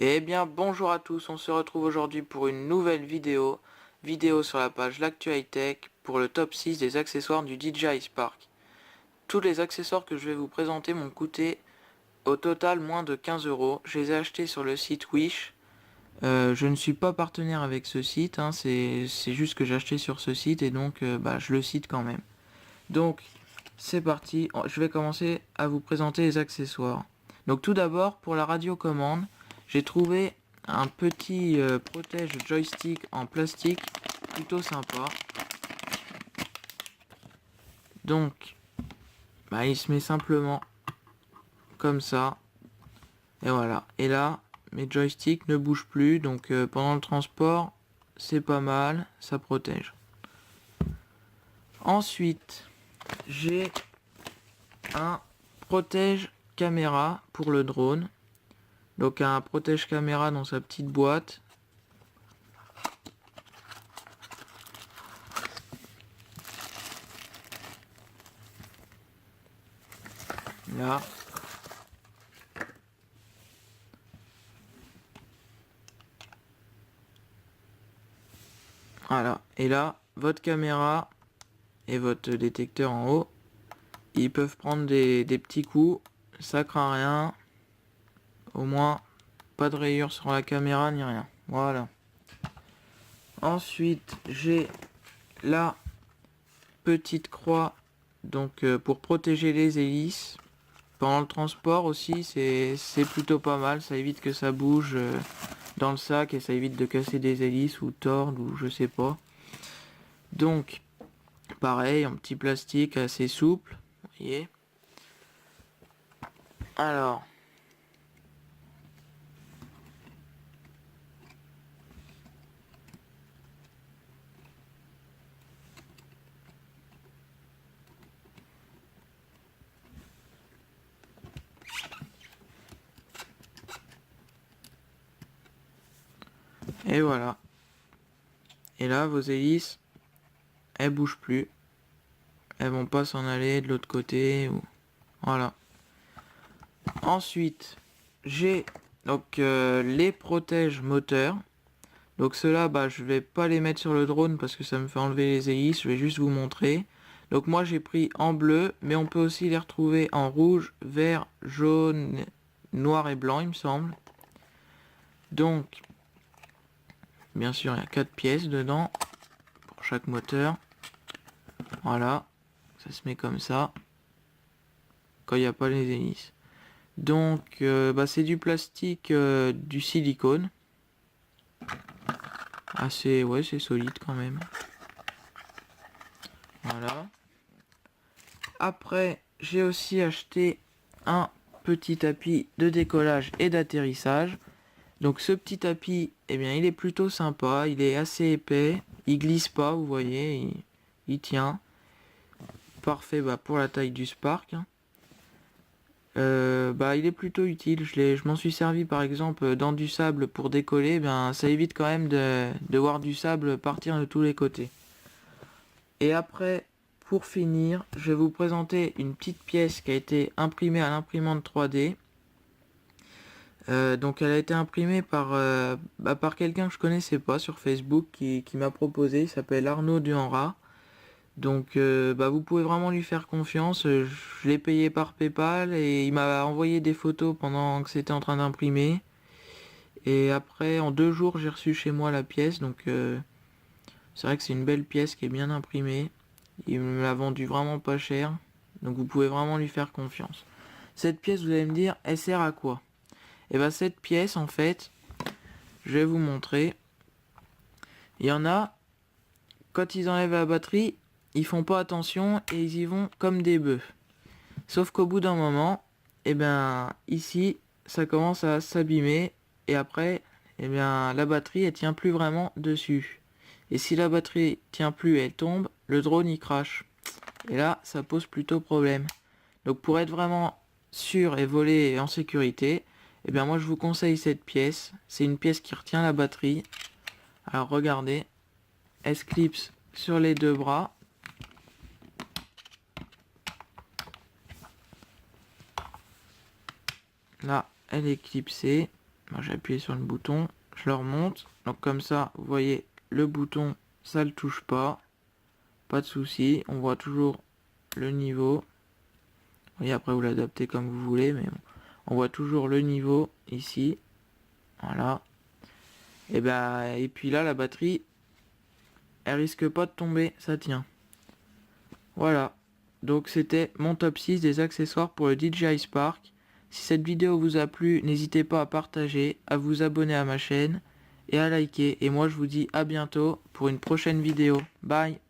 Eh bien bonjour à tous, on se retrouve aujourd'hui pour une nouvelle vidéo sur la page L'Actu High Tech pour le top 6 des accessoires du DJI Spark. Tous les accessoires que je vais vous présenter m'ont coûté au total moins de 15 euros. Je les ai achetés sur le site Wish. Je ne suis pas partenaire avec ce site, hein, c'est juste que j'ai acheté sur ce site et donc je le cite quand même. Donc c'est parti, je vais commencer à vous présenter les accessoires. Donc tout d'abord pour la radiocommande, j'ai trouvé un petit protège joystick en plastique plutôt sympa. Donc il se met simplement comme ça et voilà. Et là mes joysticks ne bougent plus, donc pendant le transport c'est pas mal, ça protège. Ensuite j'ai un protège caméra pour le drone. Donc un protège caméra dans sa petite boîte. Là. Voilà. Et là, votre caméra et votre détecteur en haut, ils peuvent prendre des petits coups. Ça craint rien. Au moins, pas de rayures sur la caméra ni rien. Voilà. Ensuite, j'ai la petite croix donc pour protéger les hélices. Pendant le transport aussi, c'est plutôt pas mal. Ça évite que ça bouge dans le sac et ça évite de casser des hélices ou tordre ou je sais pas. Donc, pareil, en petit plastique assez souple. Vous voyez. Alors. Et voilà. Et là, vos hélices, elles bougent plus. Elles vont pas s'en aller de l'autre côté. Ou... Voilà. Ensuite, j'ai donc les protèges moteurs. Donc ceux-là, je vais pas les mettre sur le drone parce que ça me fait enlever les hélices. Je vais juste vous montrer. Donc moi j'ai pris en bleu, mais on peut aussi les retrouver en rouge, vert, jaune, noir et blanc, il me semble. Donc, bien sûr, il y a 4 pièces dedans pour chaque moteur. Voilà, ça se met comme ça quand il n'y a pas les hélices. Donc, c'est du plastique, du silicone. Assez, ouais, c'est solide quand même. Voilà. Après, j'ai aussi acheté un petit tapis de décollage et d'atterrissage. Donc ce petit tapis, eh bien, il est plutôt sympa, il est assez épais, il glisse pas, vous voyez, il tient. Parfait pour la taille du Spark. Il est plutôt utile, je m'en suis servi par exemple dans du sable pour décoller, ça évite quand même de voir du sable partir de tous les côtés. Et après, pour finir, je vais vous présenter une petite pièce qui a été imprimée à l'imprimante 3D. Donc elle a été imprimée par quelqu'un que je connaissais pas sur Facebook qui m'a proposé, il s'appelle Arnaud Duhanra. Donc vous pouvez vraiment lui faire confiance, je l'ai payé par PayPal et il m'a envoyé des photos pendant que c'était en train d'imprimer. Et après en 2 jours j'ai reçu chez moi la pièce, donc c'est vrai que c'est une belle pièce qui est bien imprimée. Il me l'a vendue vraiment pas cher, donc vous pouvez vraiment lui faire confiance. Cette pièce, vous allez me dire, elle sert à quoi? Et cette pièce en fait, je vais vous montrer. Il y en a, quand ils enlèvent la batterie, ils font pas attention et ils y vont comme des bœufs. Sauf qu'au bout d'un moment, ici, ça commence à s'abîmer et après, la batterie elle tient plus vraiment dessus. Et si la batterie tient plus et elle tombe, le drone il crache. Et là, ça pose plutôt problème. Donc pour être vraiment sûr et voler en sécurité, moi je vous conseille cette pièce. C'est une pièce qui retient la batterie. Alors regardez, elle se clipse sur les 2 bras. Là, elle est clipsée. Moi j'ai appuyé sur le bouton, je le remonte. Donc comme ça, vous voyez, le bouton, ça le touche pas. Pas de souci, on voit toujours le niveau. Et après vous l'adaptez comme vous voulez, mais bon. On voit toujours le niveau ici. Voilà. Et puis là, la batterie, elle risque pas de tomber, ça tient. Voilà. Donc c'était mon top 6 des accessoires pour le DJI Spark. Si cette vidéo vous a plu, n'hésitez pas à partager, à vous abonner à ma chaîne et à liker. Et moi je vous dis à bientôt pour une prochaine vidéo. Bye!